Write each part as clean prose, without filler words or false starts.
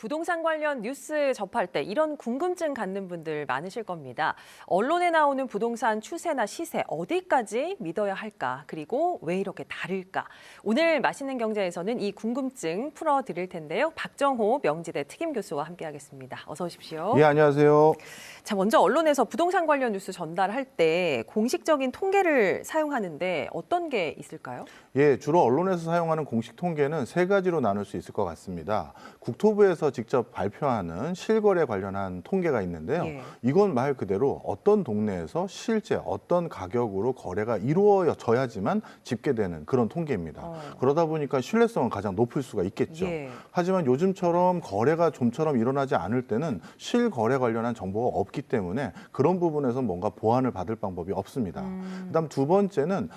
부동산 관련 뉴스 접할 때 이런 궁금증 갖는 분들 많으실 겁니다. 언론에 나오는 부동산 추세나 시세 어디까지 믿어야 할까? 그리고 왜 이렇게 다를까? 오늘 맛있는 경제에서는 이 궁금증 풀어드릴 텐데요. 박정호 명지대 특임교수와 함께하겠습니다. 어서 오십시오. 예, 안녕하세요. 자, 먼저 언론에서 부동산 관련 뉴스 전달할 때 공식적인 통계를 사용하는데 어떤 게 있을까요? 예, 주로 언론에서 사용하는 공식 통계는 세 가지로 나눌 수 있을 것 같습니다. 국토부에서 직접 발표하는 실거래 관련한 통계가 있는데요. 예. 이건 말 그대로 어떤 동네에서 실제 어떤 가격으로 거래가 이루어져야지만 집계되는 그런 통계입니다. 그러다 보니까 신뢰성은 가장 높을 수가 있겠죠. 예. 하지만 요즘처럼 거래가 좀처럼 일어나지 않을 때는 실거래 관련한 정보가 없기 때문에 그런 부분에서 뭔가 보완을 받을 방법이 없습니다. 그다음 두 번째는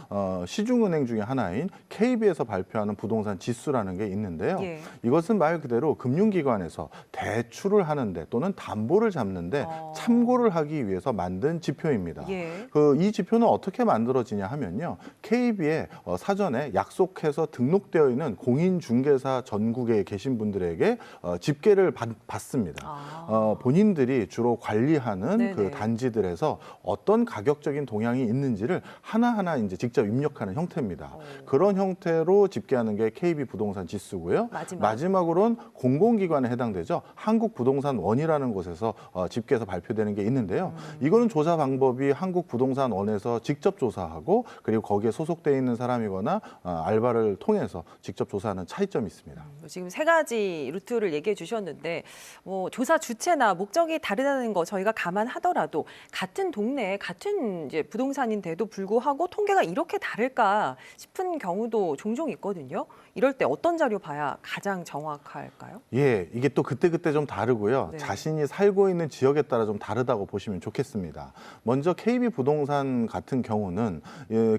시중은행 중에 하나인 KB에서 발표하는 부동산 지수라는 게 있는데요. 예. 이것은 말 그대로 금융기관에서 대출을 하는데 또는 담보를 잡는데 참고를 하기 위해서 만든 지표입니다. 예. 이 지표는 어떻게 만들어지냐 하면요. KB에 사전에 약속해서 등록되어 있는 공인중개사 전국에 계신 분들에게 집계를 받습니다. 본인들이 주로 관리하는 네네. 그 단지들에서 어떤 가격적인 동향이 있는지를 하나하나 이제 직접 입력하는 형태입니다. 그런 형태로 집계하는 게 KB 부동산 지수고요. 마지막으로는 공공기관에 해당되죠. 한국부동산원이라는 곳에서 집계해서 발표되는 게 있는데요. 이거는 조사 방법이 한국부동산원에서 직접 조사하고 그리고 거기에 소속돼 있는 사람이거나 알바를 통해서 직접 조사하는 차이점이 있습니다. 지금 세 가지 루트를 얘기해 주셨는데 조사 주체나 목적이 다르다는 거 저희가 감안하더라도 같은 동네에 같은 이제 부동산인데도 불구하고 통계가 이렇게 다를까 싶은 경우도 종종 있거든요. 이럴 때 어떤 자료 봐야 가장 정확할까요? 예, 이게 또 그때그때 좀 다르고요. 네. 자신이 살고 있는 지역에 따라 좀 다르다고 보시면 좋겠습니다. 먼저 KB 부동산 같은 경우는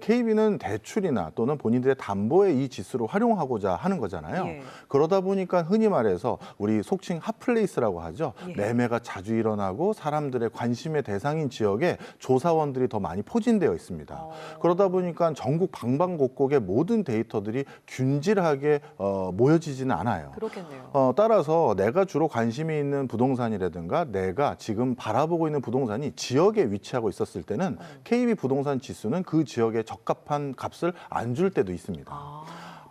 KB는 대출이나 또는 본인들의 담보에 이 지수를 활용하고자 하는 거잖아요. 예. 그러다 보니까 흔히 말해서 우리 속칭 핫플레이스라고 하죠. 예. 매매가 자주 일어나고 사람들의 관심의 대상인 지역에 조사원들이 더 많이 포진되어 있습니다. 그러다 보니까 전국 방방곡곡의 모든 데이터들이 균질하게 모여지지는 않아요. 그렇겠네요. 따라서 내가 주로 관심이 있는 부동산이라든가 내가 지금 바라보고 있는 부동산이 지역에 위치하고 있었을 때는 KB 부동산 지수는 그 지역에 적합한 값을 안 줄 때도 있습니다.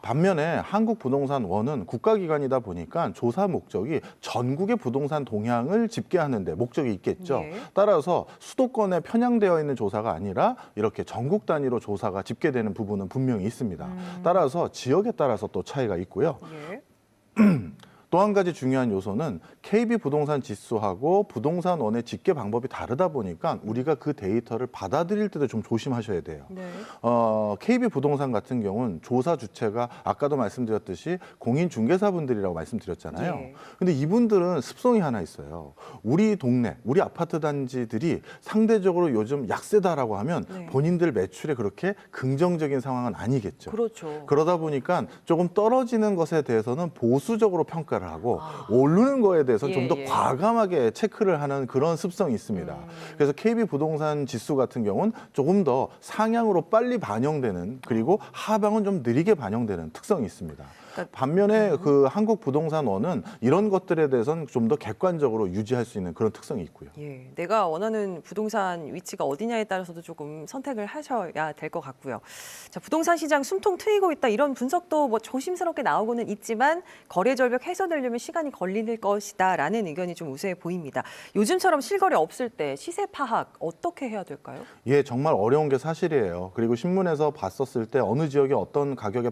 반면에 한국부동산원은 국가기관이다 보니까 조사 목적이 전국의 부동산 동향을 집계하는 데 목적이 있겠죠. 예. 따라서 수도권에 편향되어 있는 조사가 아니라 이렇게 전국 단위로 조사가 집계되는 부분은 분명히 있습니다. 따라서 지역에 따라서 또 차이가 있고요. 예. 또 한 가지 중요한 요소는 KB 부동산 지수하고 부동산원의 집계 방법이 다르다 보니까 우리가 그 데이터를 받아들일 때도 좀 조심하셔야 돼요. 네. KB 부동산 같은 경우는 조사 주체가 아까도 말씀드렸듯이 공인중개사분들이라고 말씀드렸잖아요. 예. 근데 이분들은 습성이 하나 있어요. 우리 동네, 우리 아파트 단지들이 상대적으로 요즘 약세다라고 하면 네. 본인들 매출에 그렇게 긍정적인 상황은 아니겠죠. 그렇죠. 그러다 보니까 조금 떨어지는 것에 대해서는 보수적으로 평가를 하고 오르는 거에 대해서는 좀 더 예. 과감하게 체크를 하는 그런 습성이 있습니다. 그래서 KB 부동산 지수 같은 경우는 조금 더 상향으로 빨리 반영되는 그리고 하방은 좀 느리게 반영되는 특성이 있습니다. 반면에 그 한국부동산원은 이런 것들에 대해서는 좀 더 객관적으로 유지할 수 있는 그런 특성이 있고요. 예, 내가 원하는 부동산 위치가 어디냐에 따라서도 조금 선택을 하셔야 될 것 같고요. 자, 부동산 시장 숨통 트이고 있다 이런 분석도 조심스럽게 나오고는 있지만 거래 절벽 해소되려면 시간이 걸릴 것이다라는 의견이 좀 우세해 보입니다. 요즘처럼 실거래 없을 때 시세 파악 어떻게 해야 될까요? 예, 정말 어려운 게 사실이에요. 그리고 신문에서 봤었을 때 어느 지역에 어떤 가격에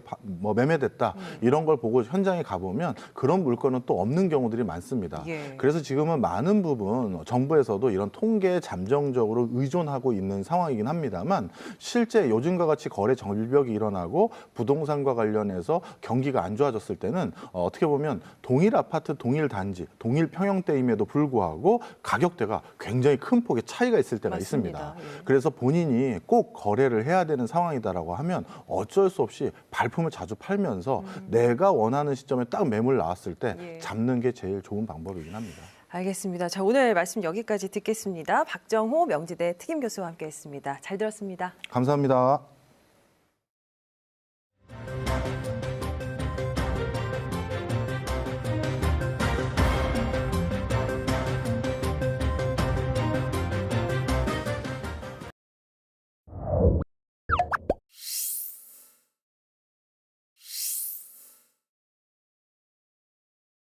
매매됐다 이런 걸 보고 현장에 가보면 그런 물건은 또 없는 경우들이 많습니다. 예. 그래서 지금은 많은 부분 정부에서도 이런 통계에 잠정적으로 의존하고 있는 상황이긴 합니다만 실제 요즘과 같이 거래 절벽이 일어나고 부동산과 관련해서 경기가 안 좋아졌을 때는 어떻게 보면 동일 아파트, 동일 단지, 동일 평형대임에도 불구하고 가격대가 굉장히 큰 폭의 차이가 있을 때가 맞습니다. 있습니다. 예. 그래서 본인이 꼭 거래를 해야 되는 상황이다라고 하면 어쩔 수 없이 발품을 자주 팔면서 내가 원하는 시점에 딱 매물 나왔을 때 예. 잡는 게 제일 좋은 방법이긴 합니다. 알겠습니다. 자, 오늘 말씀 여기까지 듣겠습니다. 박정호 명지대 특임교수와 함께했습니다. 잘 들었습니다. 감사합니다.